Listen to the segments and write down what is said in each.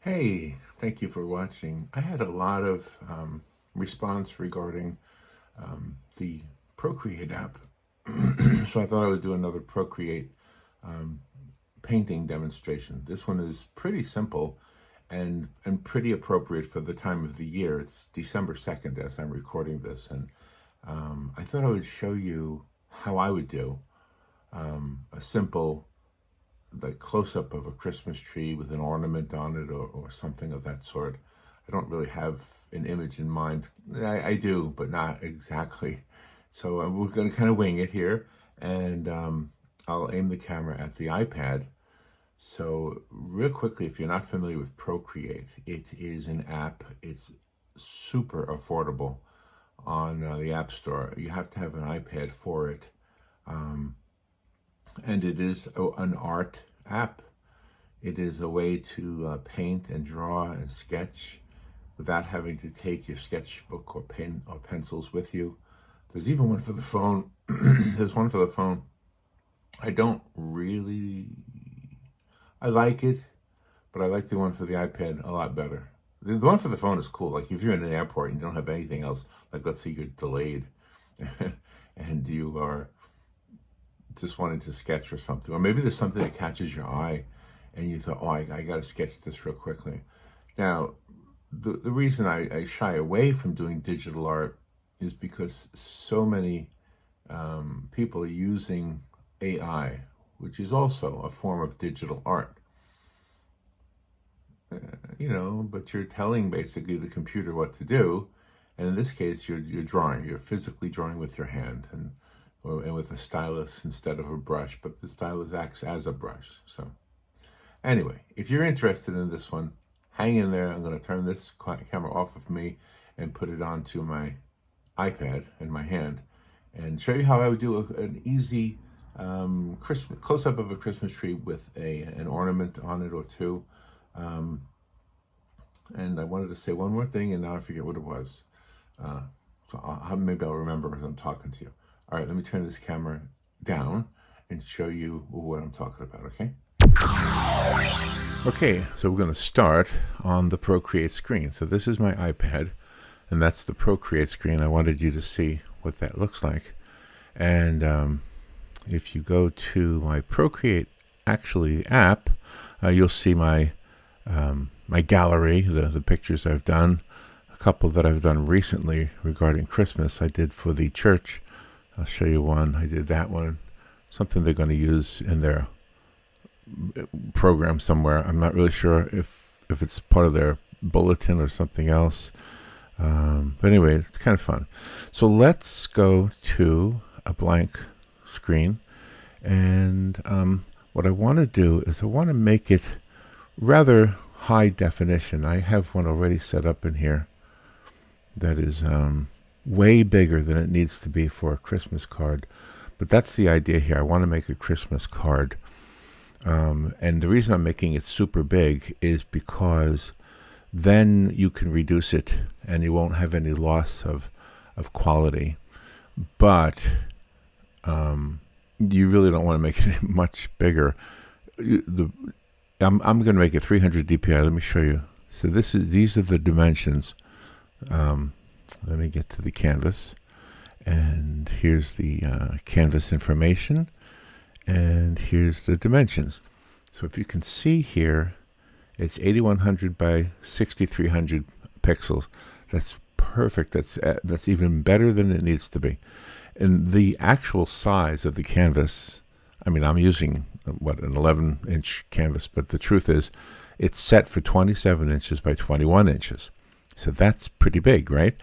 Hey, thank you for watching. I had a lot of response regarding the Procreate app. So I thought I would do another Procreate um, painting demonstration. This one is pretty simple and pretty appropriate for the time of the year. It's December 2nd as I'm recording this, and I thought I would show you how I would do a simple like close-up of a Christmas tree with an ornament on it or something of that sort. I don't really have an image in mind. I do, but not exactly. So we're going to kind of wing it here, and I'll aim the camera at the iPad. So real quickly, if you're not familiar with Procreate, it is an app. It's super affordable on the App Store. You have to have an iPad for it. And it is an art app. It is a way to paint and draw and sketch without having to take your sketchbook or pen or pencils with you. There's even one for the phone. There's one for the phone. I don't really, I like it, but I like the one for the iPad a lot better. The one for the phone is cool. Like if you're in an airport and you don't have anything else, like let's say you're delayed and you are just wanting to sketch or something, or maybe there's something that catches your eye and you thought, oh, I got to sketch this real quickly. Now, the reason I shy away from doing digital art is because so many people are using AI, which is also a form of digital art. But you're telling basically the computer what to do. And in this case, you're drawing. You're physically drawing with your hand and with a stylus instead of a brush, but the stylus acts as a brush. So anyway, if you're interested in this one, hang in there. I'm going to turn this camera off of me and put it onto my iPad in my hand and show you how I would do an easy Christmas close-up of a Christmas tree with an ornament on it or two. And I wanted to say one more thing, and now I forget what it was. So maybe I'll remember as I'm talking to you. All right, let me turn this camera down and show you what I'm talking about, okay? Okay, so we're going to start on the Procreate screen. So this is my iPad, and that's the Procreate screen. I wanted you to see what that looks like. And if you go to my Procreate app, you'll see my my gallery, the pictures I've done, a couple that I've done recently regarding Christmas. I did for the church. I'll show you one. I did that one. Something they're going to use in their program somewhere. I'm not really sure if it's part of their bulletin or something else. But anyway, it's kind of fun. So let's go to a blank screen. And what I want to do is I want to make it rather high definition. I have one already set up in here that is way bigger than it needs to be for a Christmas card. But that's the idea here. I want to make a Christmas card. And the reason I'm making it super big is because then you can reduce it and you won't have any loss of quality. But you really don't want to make it much bigger. I'm going to make it 300 dpi. Let me show you. So these are the dimensions. Let me get to the canvas, and here's the canvas information, and here's the dimensions. So if you can see here, it's 8100 by 6300 pixels. That's perfect. That's even better than it needs to be. And the actual size of the canvas, I mean, I'm using an 11-inch canvas, but the truth is it's set for 27 inches by 21 inches. So that's pretty big, right?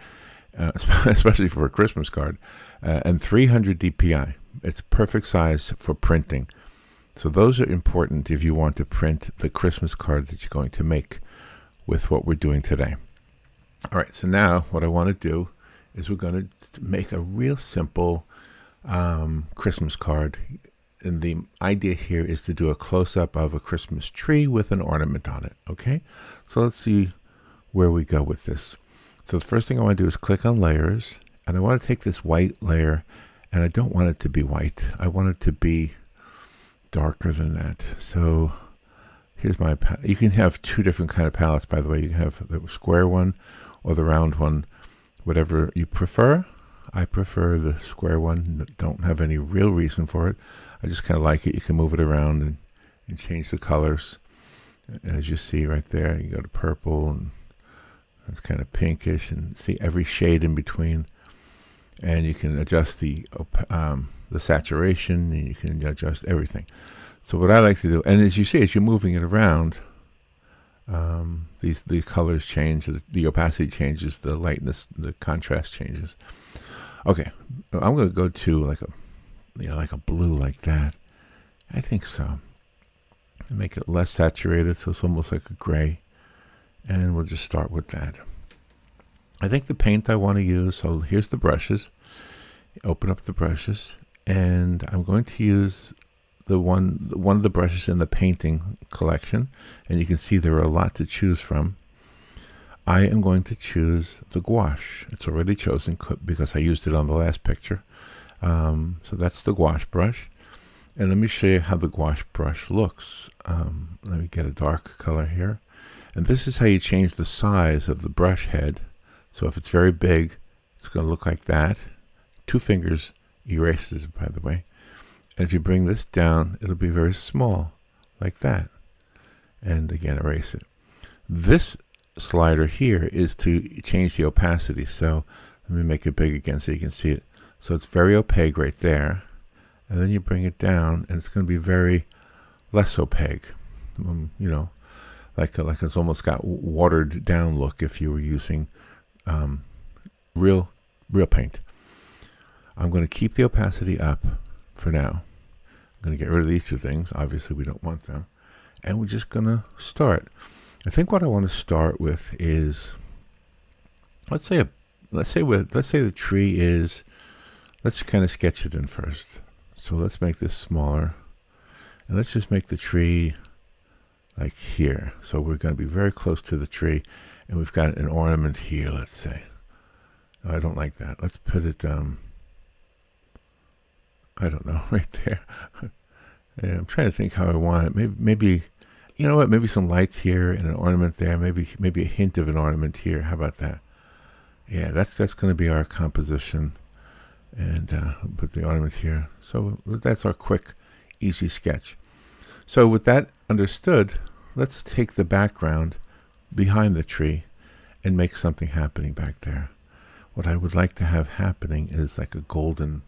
Especially for a Christmas card. And 300 dpi. It's perfect size for printing. So those are important if you want to print the Christmas card that you're going to make with what we're doing today. All right, so now what I want to do is we're going to make a real simple Christmas card. And the idea here is to do a close-up of a Christmas tree with an ornament on it, okay? So let's see where we go with this. So the first thing I want to do is click on layers, and I want to take this white layer, and I don't want it to be white. I want it to be darker than that. So here's my you can have two different kind of palettes, by the way. You can have the square one or the round one, whatever you prefer. I prefer the square one. Don't have any real reason for it. I just kind of like it. You can move it around and change the colors. As you see right there, you go to purple, and it's kind of pinkish, and see every shade in between. And you can adjust the saturation, and you can adjust everything. So what I like to do, and as you see, as you're moving it around, the colors change, the opacity changes, the lightness, the contrast changes. Okay, I'm going to go to like a blue like that. I think so. And make it less saturated, so it's almost like a gray. And we'll just start with that. I think the paint I want to use, so here's the brushes. Open up the brushes, and I'm going to use one of the brushes in the painting collection, and you can see there are a lot to choose from. I am going to choose the gouache. It's already chosen because I used it on the last picture. So that's the gouache brush. And let me show you how the gouache brush looks. Let me get a dark color here. And this is how you change the size of the brush head. So if it's very big, it's going to look like that. 2 fingers erases it, by the way. And if you bring this down, it'll be very small, like that. And again, erase it. This slider here is to change the opacity. So let me make it big again so you can see it. So it's very opaque right there. And then you bring it down, and it's going to be very less opaque. You know, like it's almost got watered down look if you were using real paint. I'm going to keep the opacity up for now. I'm going to get rid of these 2 things. Obviously, we don't want them. And we're just going to start. I think what I want to start with is, let's say the tree is, let's kind of sketch it in first. So let's make this smaller. And let's just make the tree like here. So we're going to be very close to the tree. And we've got an ornament here, let's say. No, I don't like that. Let's put it, I don't know, right there. Yeah, I'm trying to think how I want it. Maybe, you know what? Maybe some lights here and an ornament there. Maybe a hint of an ornament here. How about that? Yeah, that's going to be our composition. And put the ornament here. So that's our quick, easy sketch. So with that understood, let's take the background behind the tree and make something happening back there. What I would like to have happening is like a golden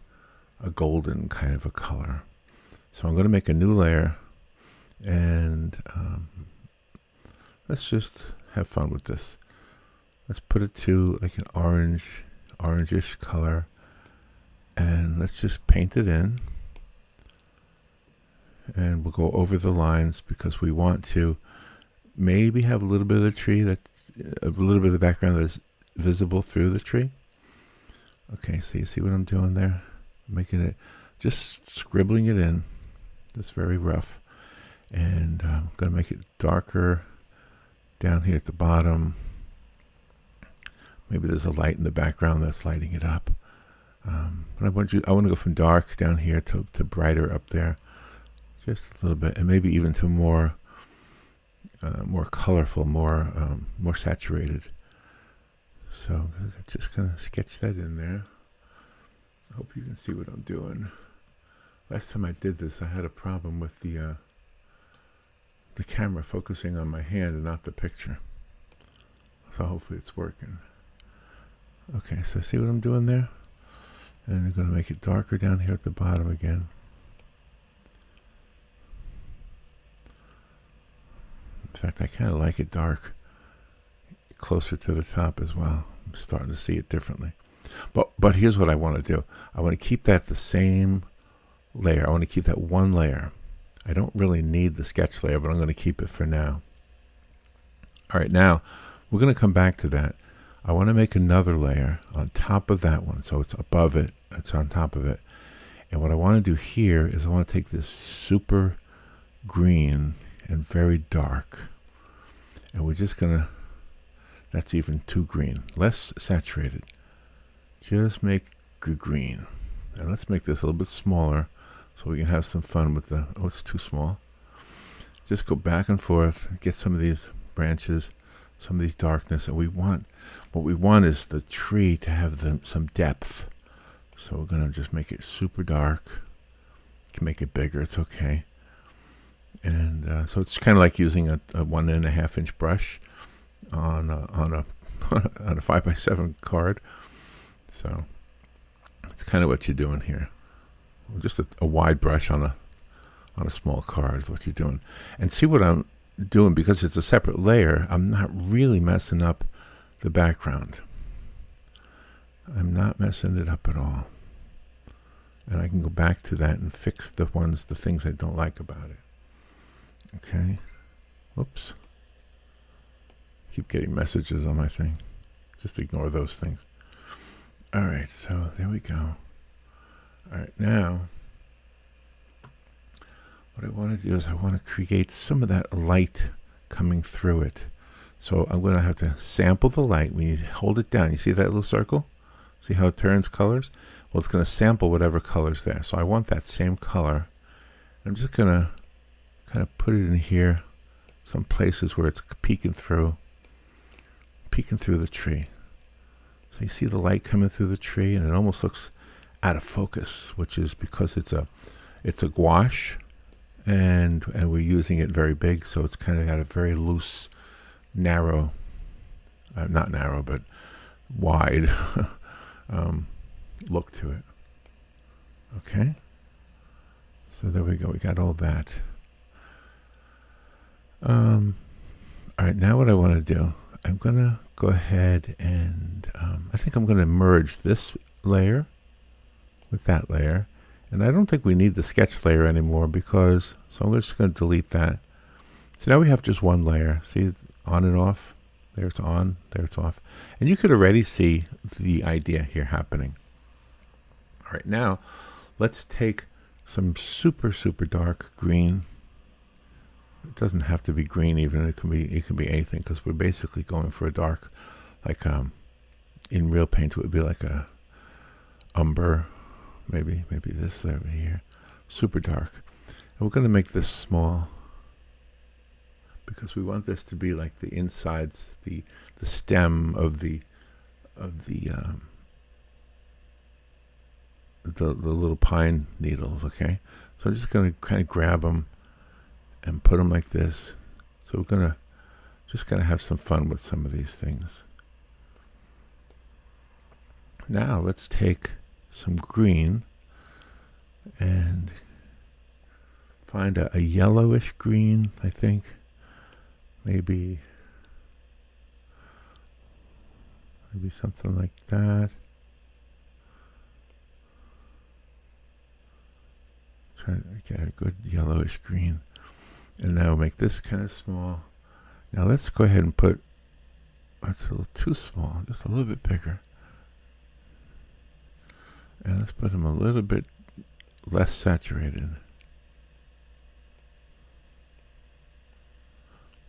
kind of a color. So I'm going to make a new layer, and let's just have fun with this. Let's put it to like an orangish color, and let's just paint it in. And we'll go over the lines because we want to maybe have a little bit of the tree, a little bit of the background that's visible through the tree. Okay, so you see what I'm doing there? Making it, just scribbling it in. It's very rough. And I'm going to make it darker down here at the bottom. Maybe there's a light in the background that's lighting it up. But I want to go from dark down here to brighter up there. Just a little bit, and maybe even to more colorful, more saturated. So I'm just gonna sketch that in there. I hope you can see what I'm doing. Last time I did this, I had a problem with the camera focusing on my hand and not the picture. So hopefully it's working. Okay, so see what I'm doing there? And I'm going to make it darker down here at the bottom again. In fact, I kind of like it dark, closer to the top as well. I'm starting to see it differently. But here's what I want to do. I want to keep that the same layer. I want to keep that one layer. I don't really need the sketch layer, but I'm going to keep it for now. All right, now we're going to come back to that. I want to make another layer on top of that one. So it's above it. It's on top of it. And what I want to do here is I want to take this super green and very dark. And we're just going to, that's even too green. Less saturated. Just make green. And let's make this a little bit smaller so we can have some fun with the, oh, it's too small. just go back and forth, get some of these branches, some of these darkness, and what we want is the tree to have some depth. So we're going to just make it super dark. You can make it bigger, it's okay. And so it's kind of like using a 1.5 inch brush on a on a 5x7 card. So it's kind of what you're doing here. Just a wide brush on a small card is what you're doing. And see what I'm doing, because it's a separate layer, I'm not really messing up the background. I'm not messing it up at all. And I can go back to that and fix the things I don't like about it. Okay. Whoops. Keep getting messages on my thing. Just ignore those things. All right, so there we go. All right, now what I want to do is I want to create some of that light coming through it. So I'm going to have to sample the light. When you hold it down, you see that little circle? See how it turns colors? Well, it's going to sample whatever color's there. So I want that same color. I'm just going to kind of put it in here, some places where it's peeking through the tree. So you see the light coming through the tree, and it almost looks out of focus, which is because it's a gouache, and we're using it very big, so it's kind of got a very loose, narrow, not narrow, but wide look to it. Okay, so there we go. We got all that. All right, now what I want to do, I'm going to go ahead and I think I'm going to merge this layer with that layer. And I don't think we need the sketch layer anymore, so I'm just going to delete that. So now we have just one layer. See, on and off. There it's on, there it's off. And you could already see the idea here happening. All right, now let's take some super, super dark green. It doesn't have to be green even. It can be anything, because we're basically going for a dark, like in real paint it would be like a umber. Maybe this over here, super dark. And we're going to make this small because we want this to be like the insides, the stem of the little pine needles. Okay, so I'm just going to kind of grab them and put them like this. So we're just gonna have some fun with some of these things. Now let's take some green and find a yellowish green, I think. Maybe something like that. Try to get a good yellowish green. And now make this kind of small. Now let's go ahead and put, that's a little too small, just a little bit bigger. And let's put them a little bit less saturated.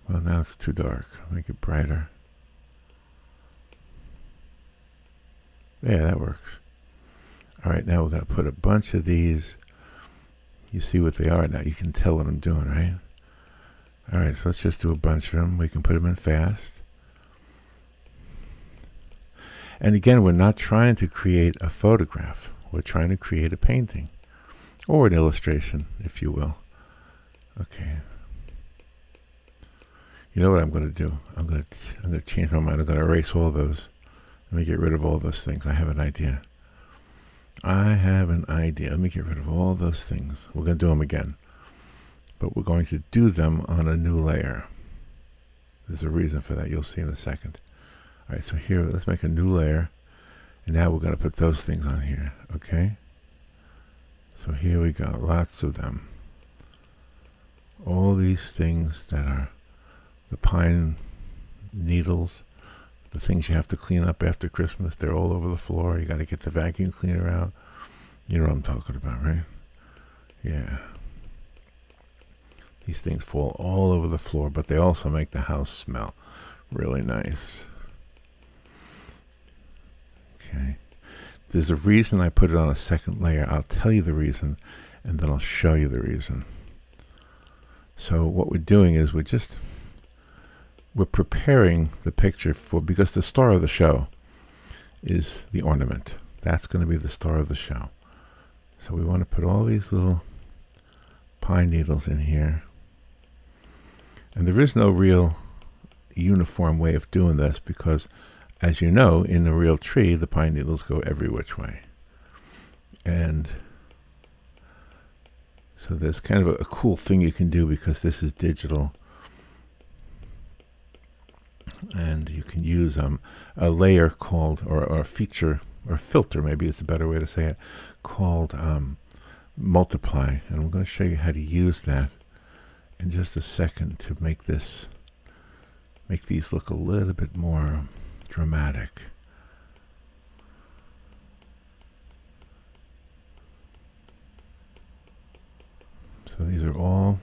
Well, now it's too dark. Make it brighter. Yeah, that works. All right, now we're going to put a bunch of these. You see what they are now. You can tell what I'm doing, right? All right, so let's just do a bunch of them. We can put them in fast. And again, we're not trying to create a photograph. We're trying to create a painting or an illustration, if you will. Okay. You know what I'm going to do? I'm going to change my mind. I'm going to erase all those. Let me get rid of all those things. I have an idea. Let me get rid of all those things. We're going to do them again. But we're going to do them on a new layer. There's a reason for that. You'll see in a second. All right, so here, let's make a new layer. And now we're going to put those things on here, okay? So here we go, lots of them. All these things that are the pine needles, the things you have to clean up after Christmas, they're all over the floor. You got to get the vacuum cleaner out. You know what I'm talking about, right? Yeah. These things fall all over the floor, but they also make the house smell really nice. Okay. There's a reason I put it on a second layer. I'll tell you the reason, and then I'll show you the reason. So what we're doing is we're preparing the picture for, because the star of the show is the ornament. That's going to be the star of the show. So we want to put all these little pine needles in here. And there is no real uniform way of doing this because, as you know, in a real tree, the pine needles go every which way. And so there's kind of a cool thing you can do because this is digital. And you can use a layer called, or a feature, or filter maybe is a better way to say it, called multiply. And I'm going to show you how to use that in just a second to make these look a little bit more dramatic. So these are all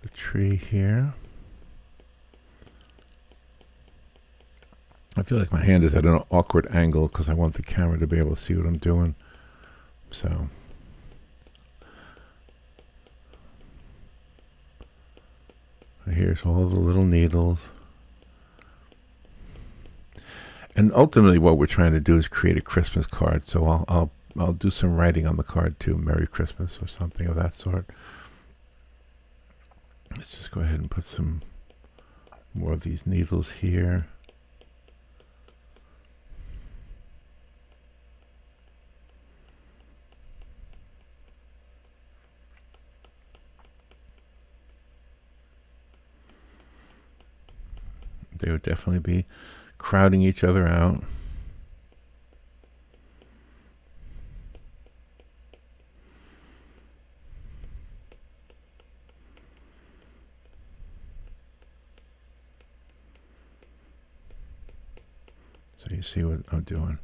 the tree here. I feel like my hand is at an awkward angle because I want the camera to be able to see what I'm doing. So here's all the little needles. And ultimately what we're trying to do is create a Christmas card. So I'll do some writing on the card too, Merry Christmas or something of that sort. Let's just go ahead and put some more of these needles here. They would definitely be crowding each other out. So you see what I'm doing.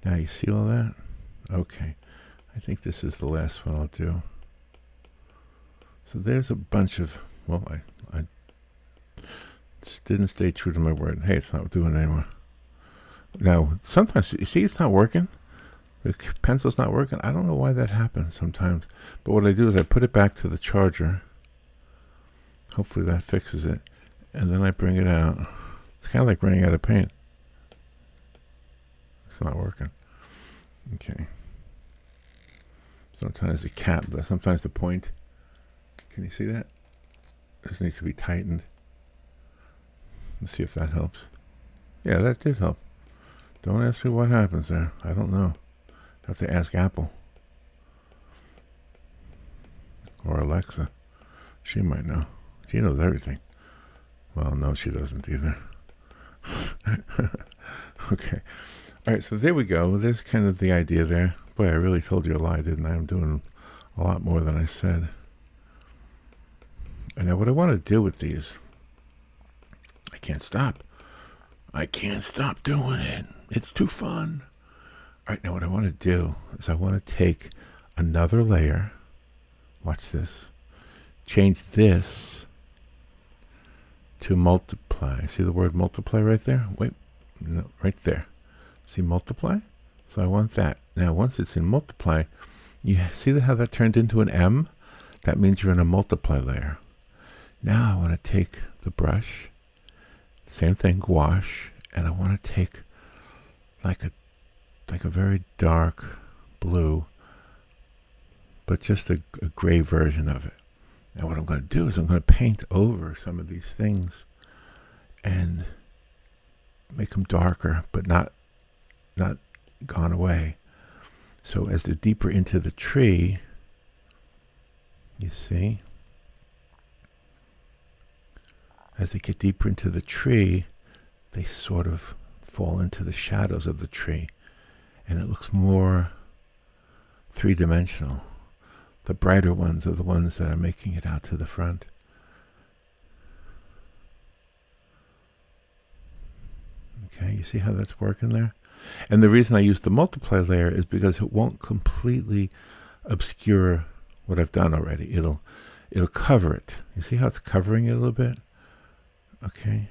Now you see all that? Okay. I think this is the last one I'll do. So there's a bunch of, well, I just didn't stay true to my word. Hey, it's not doing it anymore. Now, sometimes, you see it's not working? The pencil's not working. I don't know why that happens sometimes. But what I do is I put it back to the charger. Hopefully that fixes it. And then I bring it out. It's kind of like running out of paint. It's not working. Okay. Sometimes the cap, sometimes the point. Can you see that? This needs to be tightened. Let's see if that helps. Yeah, that did help. Don't ask me what happens there. I don't know. I have to ask Apple. Or Alexa. She might know. She knows everything. Well, no, she doesn't either. Okay. All right, so there we go. There's kind of the idea there. Boy, I really told you a lie, didn't I? I'm doing a lot more than I said. And now what I want to do with these, I can't stop. I can't stop doing it. It's too fun. All right, now what I want to do is I want to take another layer. Watch this. Change this to multiply. See the word multiply right there? Wait, no, right there. See multiply? So I want that. Now, once it's in multiply, you see how that turned into an M? That means you're in a multiply layer. Now I want to take the brush, same thing, gouache, and I want to take like a very dark blue, but just a gray version of it. Now what I'm going to do is I'm going to paint over some of these things and make them darker, but not gone away. So as they're deeper into the tree, you see, as they get deeper into the tree, they sort of fall into the shadows of the tree, and it looks more three-dimensional. The brighter ones are the ones that are making it out to the front. Okay, you see how that's working there? And the reason I use the multiply layer is because it won't completely obscure what I've done already. It'll cover it. You see how it's covering it a little bit? Okay.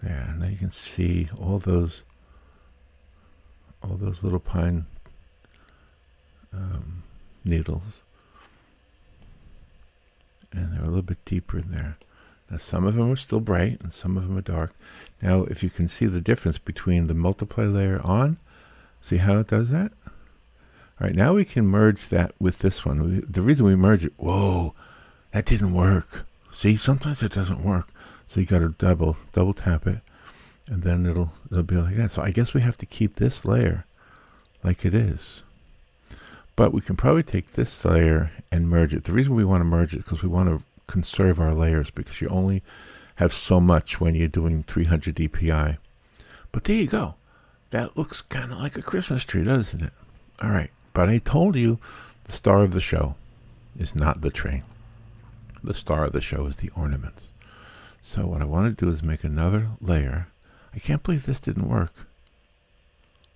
Yeah, now you can see all those little pine needles. and they're a little bit deeper in there. Now some of them are still bright and some of them are dark. Now if you can see the difference between the multiply layer on, see how it does that? All right, now we can merge that with this one. The reason we merge it, whoa, that didn't work. See, sometimes it doesn't work. So you got to double tap it, and then it'll be like that. So I guess we have to keep this layer like it is. But we can probably take this layer and merge it. The reason we want to merge it is because we want to conserve our layers, because you only have so much when you're doing 300 dpi. But there you go. That looks kind of like a Christmas tree, doesn't it? All right, but I told you the star of the show is not the tree. The star of the show is the ornaments. So what I want to do is make another layer. I can't believe this didn't work.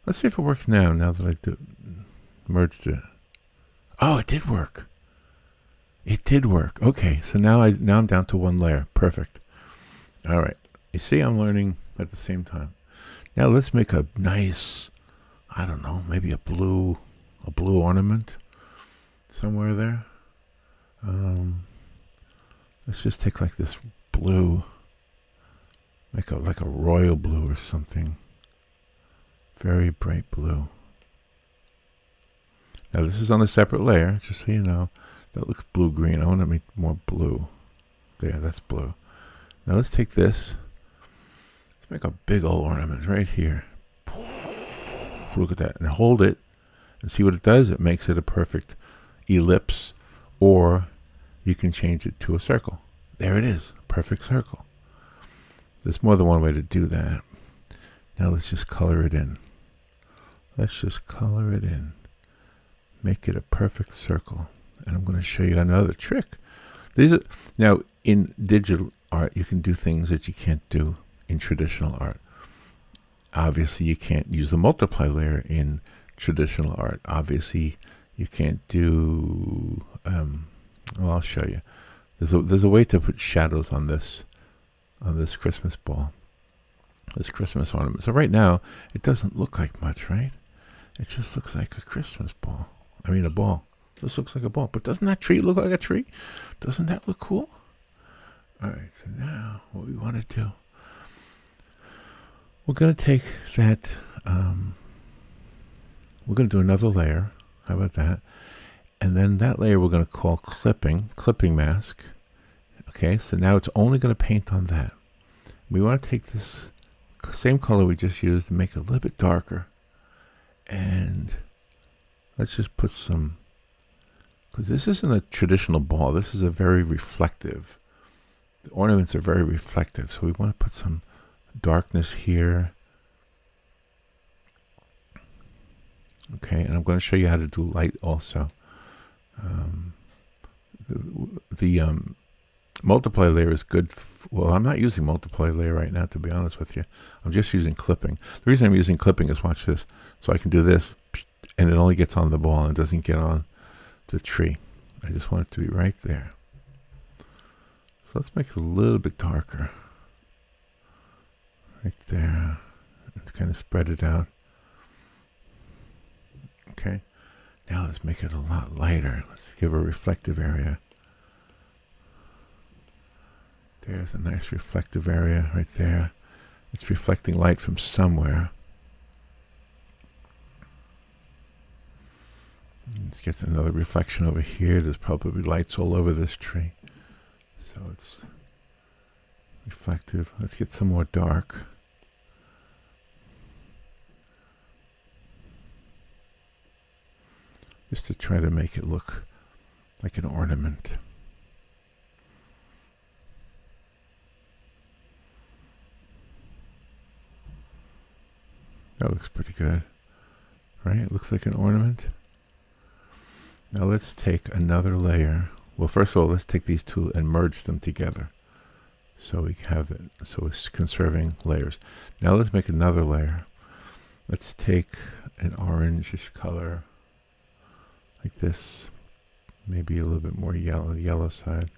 Let's see if it works now that I merged it. Oh, it did work. It did work. Okay, so now I'm down to one layer. Perfect. All right. You see, I'm learning at the same time. Now let's make a nice, I don't know, maybe a blue ornament somewhere there. Let's just take like this blue, like a royal blue or something. Very bright blue. Now this is on a separate layer, just so you know. That looks blue-green. I want to make more blue. There, that's blue. Now let's take this. Let's make a big old ornament right here. Look at that. And hold it and see what it does. It makes it a perfect ellipse, or you can change it to a circle. There it is. Perfect circle. There's more than one way to do that. Now let's just color it in. Let's just color it in. Make it a perfect circle. And I'm going to show you another trick. Now, in digital art, you can do things that you can't do in traditional art. Obviously, you can't use the multiply layer in traditional art. Obviously, you can't do... well, I'll show you. There's a way to put shadows on this Christmas ball, this Christmas ornament. So right now, it doesn't look like much, right? It just looks like a Christmas ball. I mean, a ball. This looks like a ball. But doesn't that tree look like a tree? Doesn't that look cool? All right, so now what we want to do, we're going to take that, we're going to do another layer. How about that? And then that layer we're going to call clipping mask. Okay, so now it's only going to paint on that. We want to take this same color we just used and make it a little bit darker. And let's just put some, because this isn't a traditional ball. This is a very reflective. The ornaments are very reflective. So we want to put some darkness here. Okay, and I'm going to show you how to do light also. The multiply layer is good. Well, I'm not using multiply layer right now, to be honest with you. I'm just using clipping. The reason I'm using clipping is, watch this. So I can do this, and it only gets on the ball and it doesn't get on the tree. I just want it to be right there. So let's make it a little bit darker. Right there. And kind of spread it out. Okay. Now let's make it a lot lighter. Let's give a reflective area. There's a nice reflective area right there. It's reflecting light from somewhere. Let's get another reflection over here. There's probably lights all over this tree. So it's reflective. Let's get some more dark. Just to try to make it look like an ornament. That looks pretty good, right? It looks like an ornament. Now let's take another layer. Well, first of all, let's take these two and merge them together. So we have it, so it's conserving layers. Now let's make another layer. Let's take an orangish color, like this, maybe a little bit more yellow side.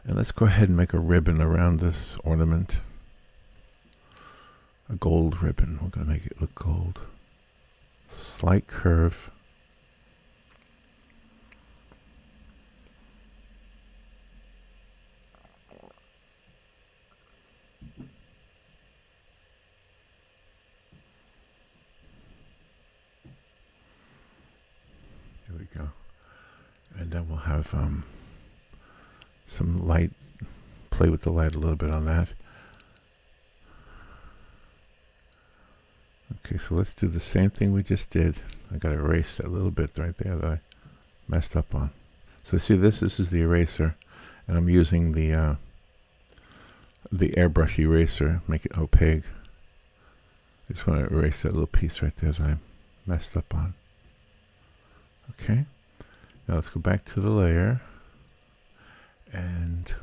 And let's go ahead and make a ribbon around this ornament. A gold ribbon. We're going to make it look gold. Slight curve. go. And then we'll have some light, play with the light a little bit on that. Okay, so let's do the same thing we just did. I got to erase that little bit right there that I messed up on. So see this is the eraser, and I'm using the airbrush eraser, make it opaque. I just want to erase that little piece right there that I messed up on. Okay, now let's go back to the layer, and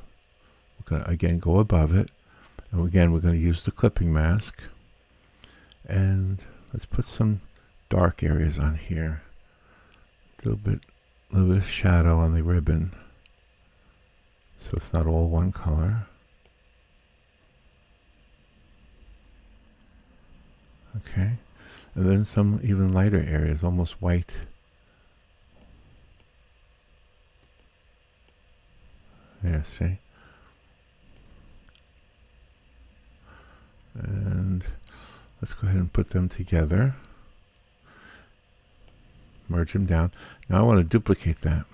we're going to again go above it, and again we're going to use the clipping mask, and let's put some dark areas on here, a little bit of shadow on the ribbon, so it's not all one color. Okay, and then some even lighter areas, almost white. Yeah, see? And let's go ahead and put them together. Merge them down. Now I want to duplicate that.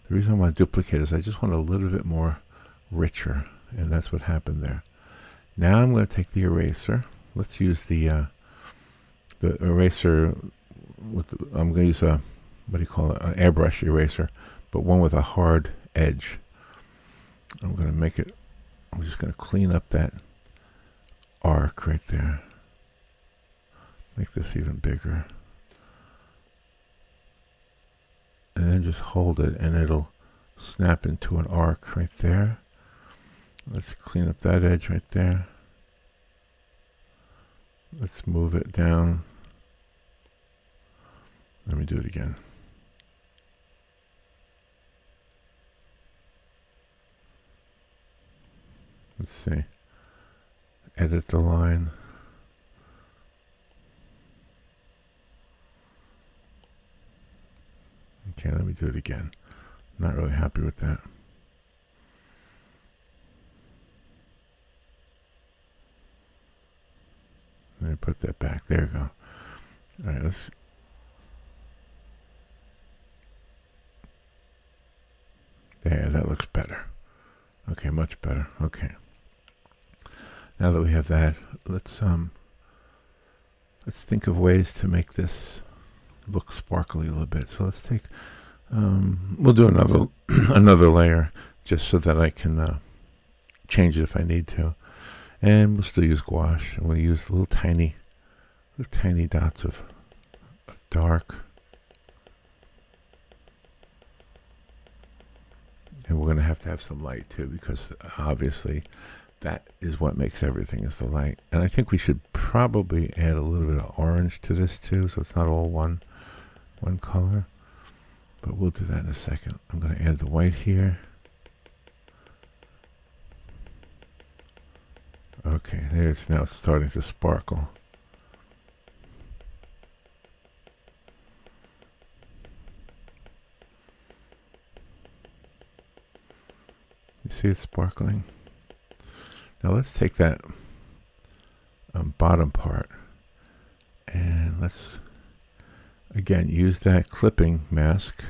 The reason I want to duplicate is I just want a little bit more richer, and that's what happened there. Now I'm going to take the eraser. Let's use the eraser with I'm going to use a, what do you call it, an airbrush eraser, but one with a hard edge. I'm going to make it, I'm just going to clean up that arc right there. Make this even bigger. And then just hold it and it'll snap into an arc right there. Let's clean up that edge right there. Let's move it down. Let me do it again. Let's see. Edit the line. Okay, let me do it again. Not really happy with that. Let me put that back. There we go. All right, let's. There, that looks better. Okay, much better. Okay. Now that we have that, let's think of ways to make this look sparkly a little bit. So let's take, we'll do another another layer just so that I can change it if I need to. And we'll still use gouache, and we'll use little tiny dots of dark. And we're going to have some light too, because obviously that is what makes everything, is the light. And I think we should probably add a little bit of orange to this too, so it's not all one color. But we'll do that in a second. I'm going to add the white here. Okay, there it's now starting to sparkle. You see it sparkling? Now let's take that bottom part and let's again use that clipping mask,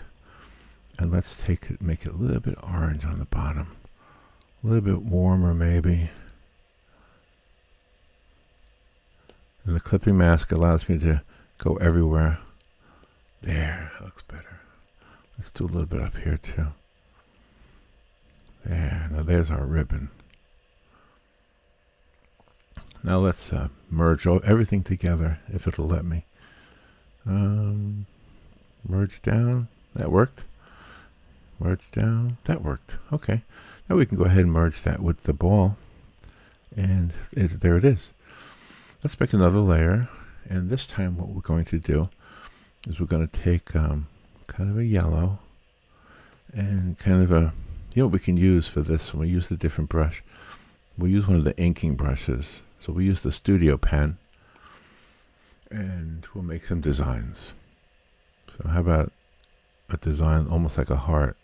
and let's take it, make it a little bit orange on the bottom, a little bit warmer maybe. And the clipping mask allows me to go everywhere. There, that looks better. Let's do a little bit up here too. There, now there's our ribbon. Now let's merge everything together, if it'll let me. Merge down, that worked. Merge down, that worked. Okay, now we can go ahead and merge that with the ball. And there it is. Let's make another layer, and this time what we're going to do is we're going to take kind of a yellow and kind of a, you know what we can use for this when we use the different brush? We'll use one of the inking brushes. So we use the studio pen, and we'll make some designs. So how about a design almost like a heart?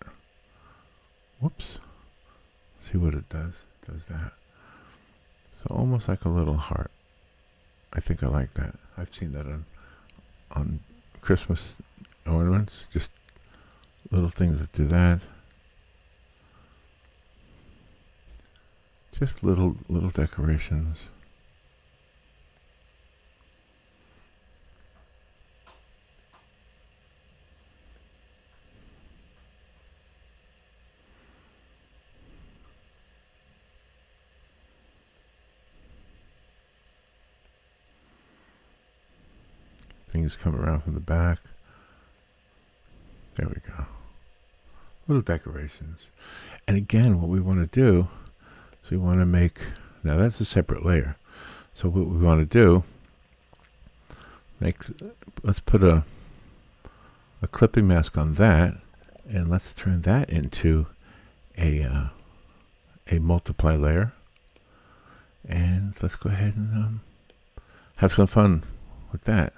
Whoops. See what it does? It does that. So almost like a little heart. I think I like that. I've seen that on Christmas ornaments, just little things that do that. Just little decorations. Things come around from the back. There we go. Little decorations. And again, what we want to do is we want to make, now that's a separate layer. So what we want to do, let's put a clipping mask on that, and let's turn that into a multiply layer. And let's go ahead and have some fun with that.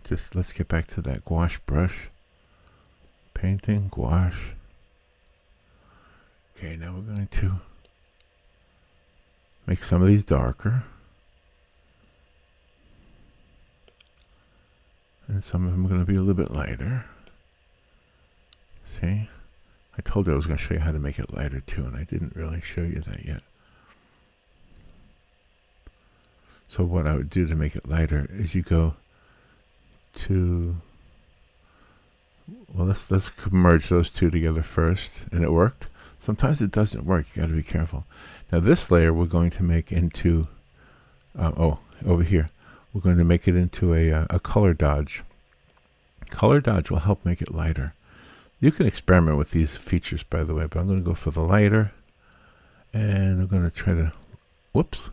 Just let's get back to that gouache brush. Painting, gouache. Okay, now we're going to make some of these darker. And some of them are going to be a little bit lighter. See? I told you I was going to show you how to make it lighter too, and I didn't really show you that yet. So what I would do to make it lighter is you go to, well, let's merge those two together first, and it worked. Sometimes it doesn't work. You got to be careful. Now this layer we're going to make into over here we're going to make it into a color dodge. Color dodge will help make it lighter. You can experiment with these features, by the way, but I'm going to go for the lighter, and I'm going to try to, whoops,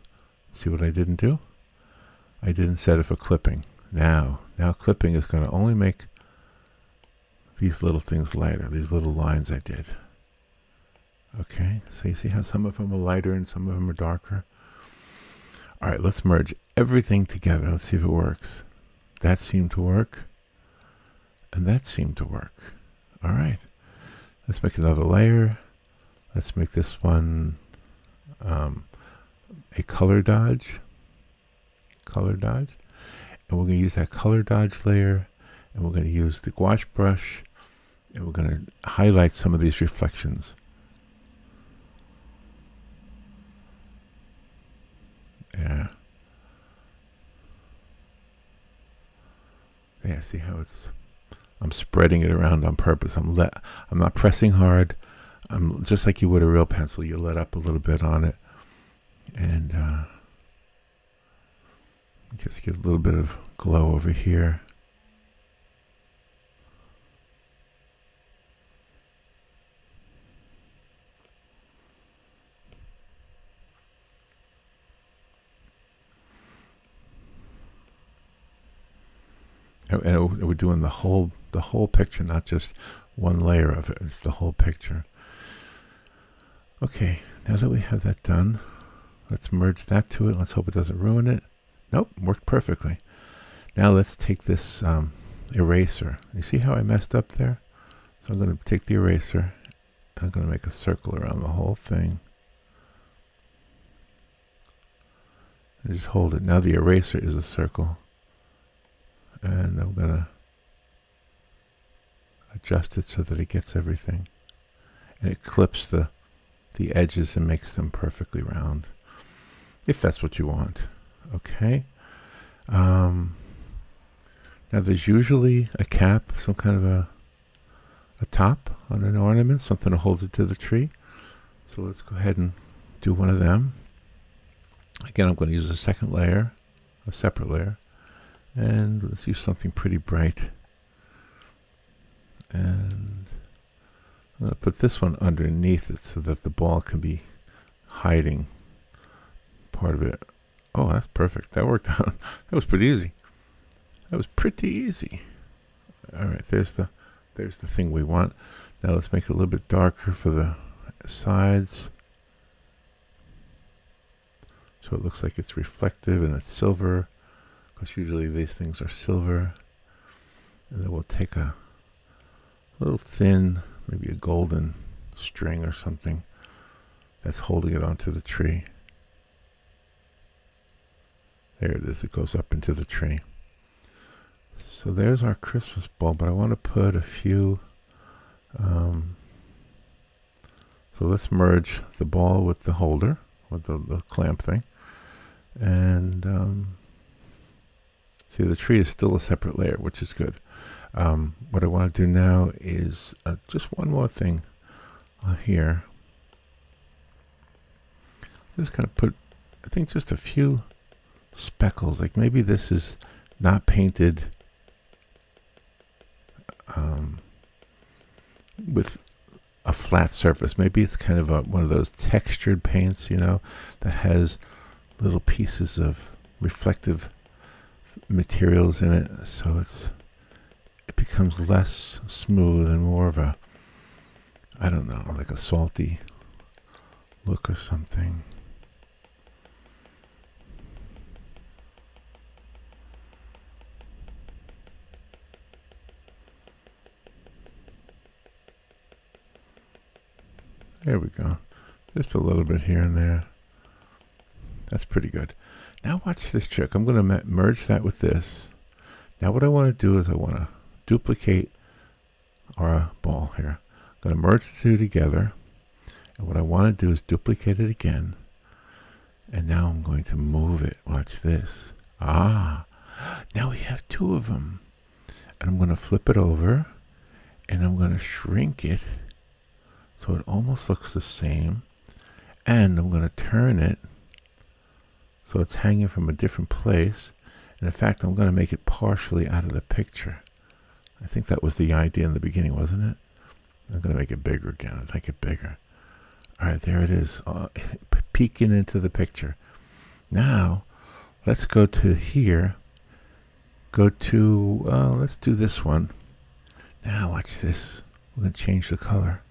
see what I didn't do? I didn't set it for clipping. Now clipping is going to only make these little things lighter, these little lines I did. Okay, so you see how some of them are lighter and some of them are darker? All right, let's merge everything together. Let's see if it works. That seemed to work, and that seemed to work. All right, let's make another layer. Let's make this one a color dodge. And we're going to use that color dodge layer, and we're going to use the gouache brush, and we're going to highlight some of these reflections. Yeah. Yeah, see how I'm spreading it around on purpose. I'm not pressing hard. I'm just like you would a real pencil. You let up a little bit on it, and just get a little bit of glow over here. And we're doing the whole picture, not just one layer of it. It's the whole picture. Okay, now that we have that done, let's merge that to it. Let's hope it doesn't ruin it. Nope, worked perfectly. Now let's take this eraser. You see how I messed up there? So I'm going to take the eraser, and I'm going to make a circle around the whole thing. And just hold it. Now the eraser is a circle. And I'm going to adjust it so that it gets everything. And it clips the edges and makes them perfectly round, if that's what you want. Okay. Now there's usually a cap, some kind of a top on an ornament, something that holds it to the tree. So let's go ahead and do one of them. Again, I'm going to use a second layer, a separate layer. And let's use something pretty bright. And I'm going to put this one underneath it so that the ball can be hiding part of it. Oh, that's perfect. That worked out. That was pretty easy. All right, there's the thing we want. Now let's make it a little bit darker for the sides, so it looks like it's reflective and it's silver, because usually these things are silver. And then we'll take a little thin, maybe a golden string or something that's holding it onto the tree. There it is. It goes up into the tree. So So there's our Christmas ball, but I want to put a few, so let's merge the ball with the holder, with the clamp thing. And see, the tree is still a separate layer, which is good. What I want to do now is just one more thing here. Just kind of put, I think, just a few speckles. Like maybe this is not painted with a flat surface. Maybe it's kind of one of those textured paints, you know, that has little pieces of reflective materials in it, so it becomes less smooth and more of a, I don't know, like a salty look or something. There we go. Just a little bit here and there. That's pretty good. Now watch this trick. I'm going to merge that with this. Now what I want to do is I want to duplicate our ball here. I'm going to merge the two together. And what I want to do is duplicate it again. And now I'm going to move it. Watch this. Ah, now we have two of them. And I'm going to flip it over. And I'm going to shrink it so it almost looks the same. And I'm going to turn it so it's hanging from a different place. And in fact, I'm going to make it partially out of the picture. I think that was the idea in the beginning, wasn't it? I'm going to make it bigger again. Let's make it bigger. All right, there it is, peeking into the picture. Now, let's go to here. Go to, let's do this one. Now, watch this. We're going to change the color.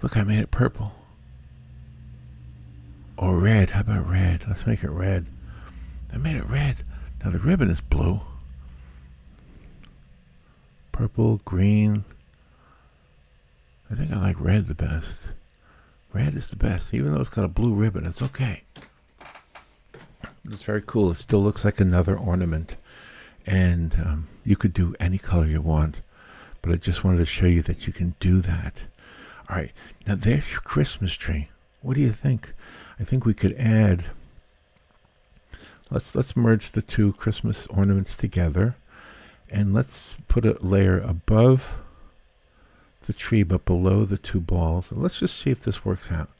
Look, I made it purple. Or red. How about red? Let's make it red. I made it red. Now the ribbon is blue. Purple, green. I think I like red the best. Red is the best. Even though it's got a blue ribbon, it's okay. It's very cool. It still looks like another ornament. And you could do any color you want. But I just wanted to show you that you can do that. All right. Now there's your Christmas tree. What do you think? I think we could add, let's merge the two Christmas ornaments together, and let's put a layer above the tree but below the two balls. And let's just see if this works out.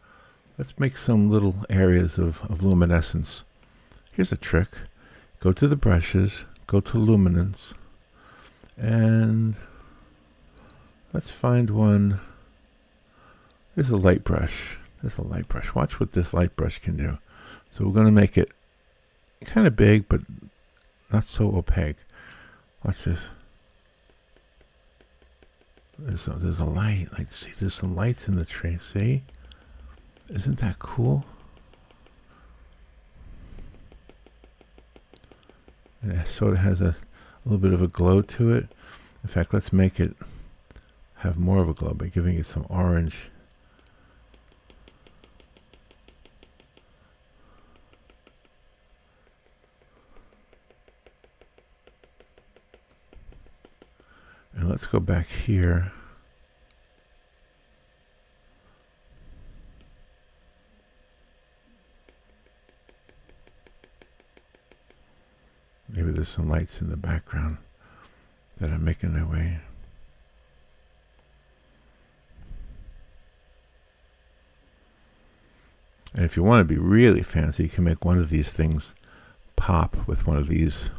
Let's make some little areas of luminescence. Here's a trick. Go to the brushes, go to luminance, and let's find one. There's a light brush. There's a light brush. Watch what this light brush can do. So we're going to make it kind of big, but not so opaque. Watch this. There's a light. Like, see, there's some lights in the tree. See? Isn't that cool? And it sort of has a little bit of a glow to it. In fact, let's make it have more of a glow by giving it some orange. And let's go back here. Maybe there's some lights in the background that are making their way. And if you want to be really fancy, you can make one of these things pop with one of these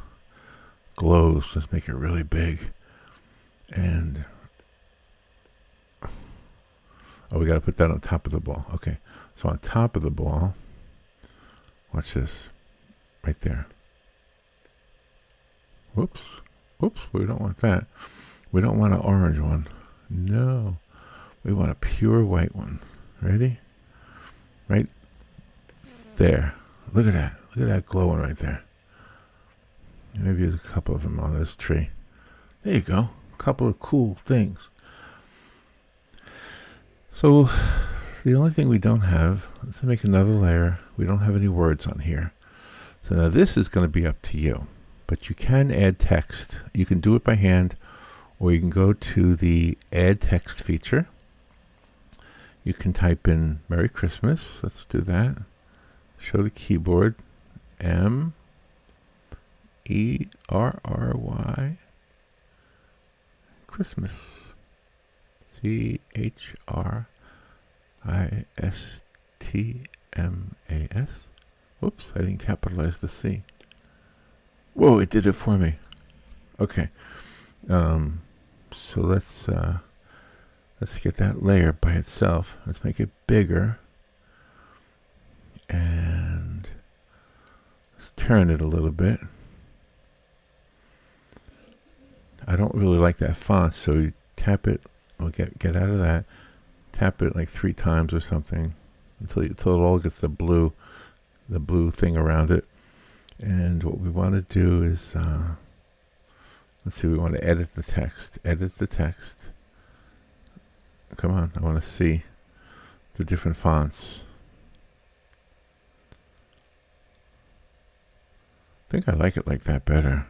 glows. Let's make it really big. And oh, we got to put that on top of the ball. Okay, so on top of the ball, watch this, right there. Whoops, we don't want that. We don't want an orange one. No, we want a pure white one. Ready? Right there. Look at that. Look at that glowing right there. Maybe there's a couple of them on this tree. There you go. A couple of cool things. So the only thing we don't have, let's make another layer. We don't have any words on here. So now this is going to be up to you. but you can add text. You can do it by hand, or you can go to the add text feature. You can type in Merry Christmas. Let's do that. Show the keyboard. M-E-R-R-Y. Christmas. C-H-R-I-S-T-M-A-S. Whoops, I didn't capitalize the C. Whoa, it did it for me. Okay. So let's get that layer by itself. Let's make it bigger. And let's turn it a little bit. I don't really like that font, so you tap it. We'll get out of that. Tap it like 3 times or something until it all gets the blue thing around it. And what we want to do is, let's see, we want to edit the text. Edit the text. Come on, I want to see the different fonts. I think I like it like that better.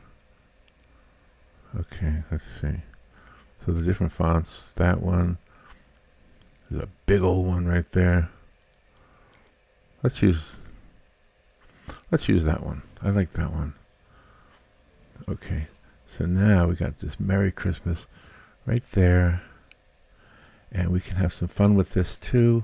Okay, let's see. So the different fonts, that one. There's a big old one right there. Let's use that one. I like that one. Okay, so now we got this Merry Christmas right there. And we can have some fun with this too.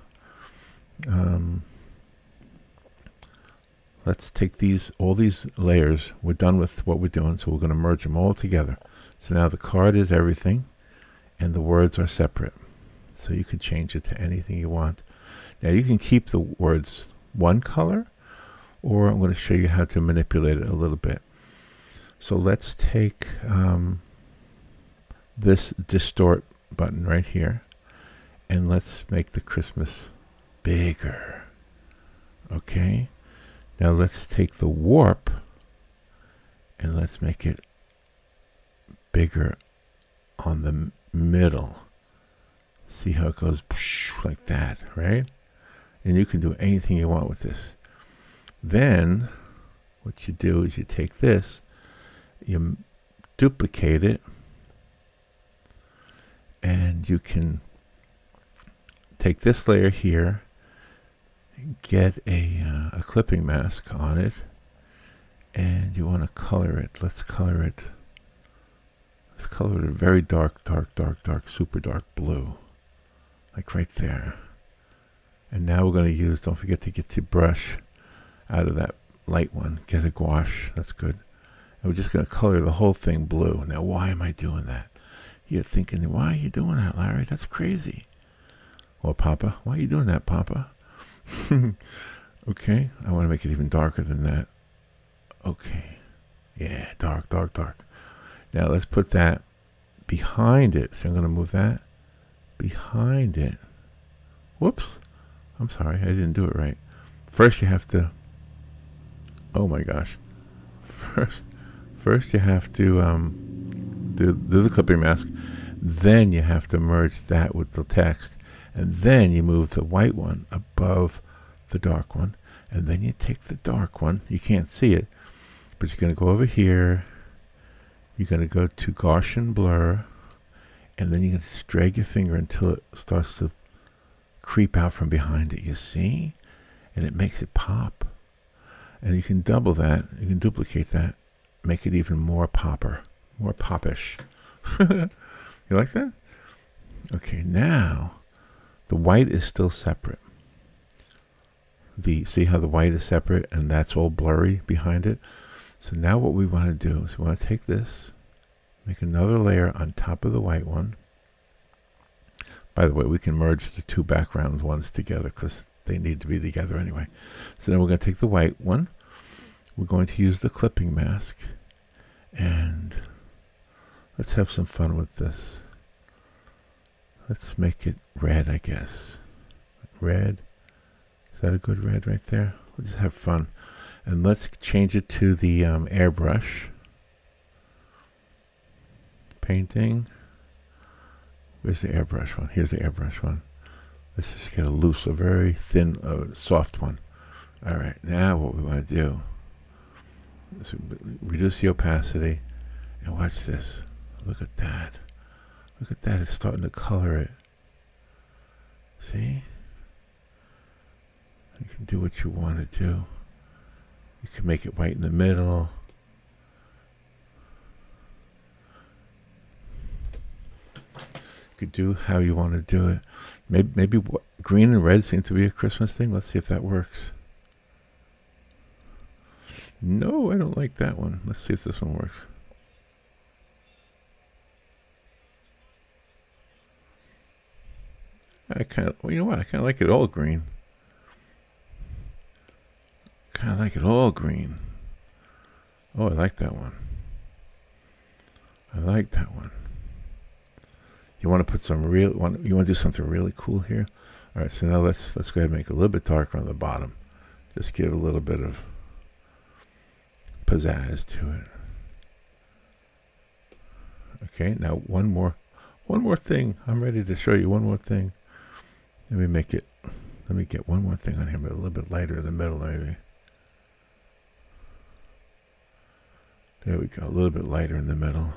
Let's take all these layers. We're done with what we're doing, so we're going to merge them all together. So now the card is everything, and the words are separate. So you could change it to anything you want. Now you can keep the words one color, or I'm going to show you how to manipulate it a little bit. So let's take this distort button right here, and let's make the Christmas bigger. Okay. Now let's take the warp and let's make it bigger on the middle. See how it goes like that, right? And you can do anything you want with this. Then what you do is you take this, you duplicate it, and you can take this layer here, get a clipping mask on it, and you want to color it. Let's color it a very dark, super dark blue, like right there. And now we're going to use, don't forget to get your brush out of that light one, get a gouache, that's good. And we're just going to color the whole thing blue. Now why am I doing that? You're thinking, why are you doing that, Larry? That's crazy. Well, Poppa, why are you doing that, Poppa? Okay, I want to make it even darker than that. Okay, yeah, dark. Now let's put that behind it. So I'm going to move that behind it. Whoops, I'm sorry, I didn't do it right. First you have to, oh my gosh. First you have to do the clipping mask. Then you have to merge that with the text. And then you move the white one above the dark one. And then you take the dark one. You can't see it, but you're going to go over here. You're going to go to Gaussian blur. And then you're going to drag your finger until it starts to creep out from behind it. You see? And it makes it pop. And you can double that. You can duplicate that. Make it even more popper. More poppish. You like that? Okay, now the white is still separate. See how the white is separate and that's all blurry behind it? So now what we want to do is we want to take this, make another layer on top of the white one. By the way, we can merge the two background ones together because they need to be together anyway. So then we're going to take the white one. We're going to use the clipping mask. And let's have some fun with this. Let's make it red, I guess. Red. Is that a good red right there? We'll just have fun. And let's change it to the airbrush. Painting. Where's the airbrush one? Here's the airbrush one. Let's just get a very thin, soft one. All right, now what we want to do So reduce the opacity, and watch this. Look at that. Look at that. It's starting to color it. See? You can do what you want to do. You can make it white in the middle. You could do how you want to do it. Maybe green and red seem to be a Christmas thing. Let's see if that works. No, I don't like that one. Let's see if this one works. I kind of, well, you know what? I kind of like it all green. Kind of like it all green. Oh, I like that one. I like that one. You want to put some real, you want to do something really cool here? All right, so now let's go ahead and make it a little bit darker on the bottom. Just give a little bit of pizzazz to it. Okay, now one more thing. I'm ready to show you one more thing. Let me get one more thing on here, but a little bit lighter in the middle, maybe. There we go, a little bit lighter in the middle.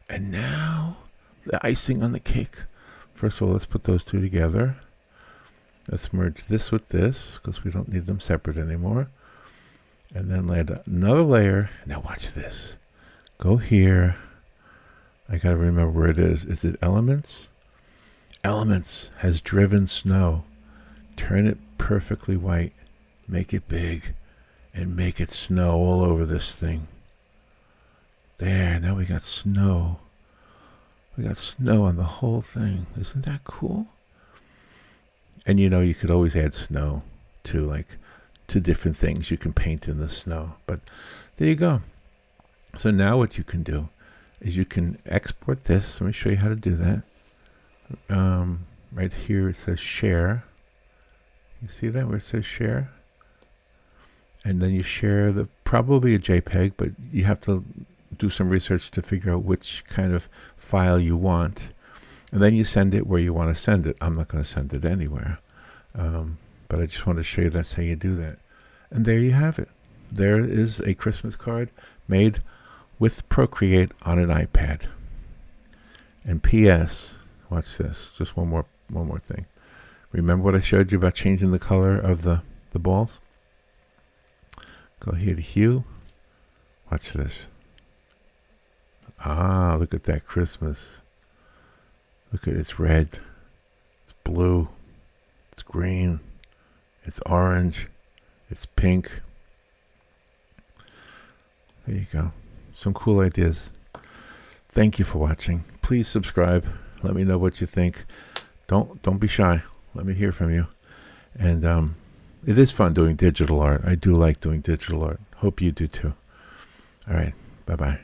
And now, the icing on the cake. First of all, let's put those two together. Let's merge this with this, because we don't need them separate anymore. And then add another layer. Now watch this. Go here. I gotta remember where it is. Is it Elements? Elements has driven snow. Turn it perfectly white. Make it big. And make it snow all over this thing. There, now we got snow. We got snow on the whole thing. Isn't that cool? And you know, you could always add snow to different things you can paint in the snow. But there you go. So now what you can do is you can export this. Let me show you how to do that. Right here it says share. You see that where it says share? And then you share probably a JPEG, but you have to do some research to figure out which kind of file you want. And then you send it where you want to send it. I'm not going to send it anywhere. But I just want to show you that's how you do that. And there you have it. There is a Christmas card made with Procreate on an iPad. And P.S. Watch this. Just one more thing. Remember what I showed you about changing the color of the balls? Go here to hue. Watch this. Ah, look at that Christmas. Look at it. It's red. It's blue. It's green. It's orange. It's pink. There you go. Some cool ideas. Thank you for watching. Please subscribe. Let me know what you think. Don't be shy. Let me hear from you. And it is fun doing digital art. I do like doing digital art. Hope you do too. All right. Bye-bye.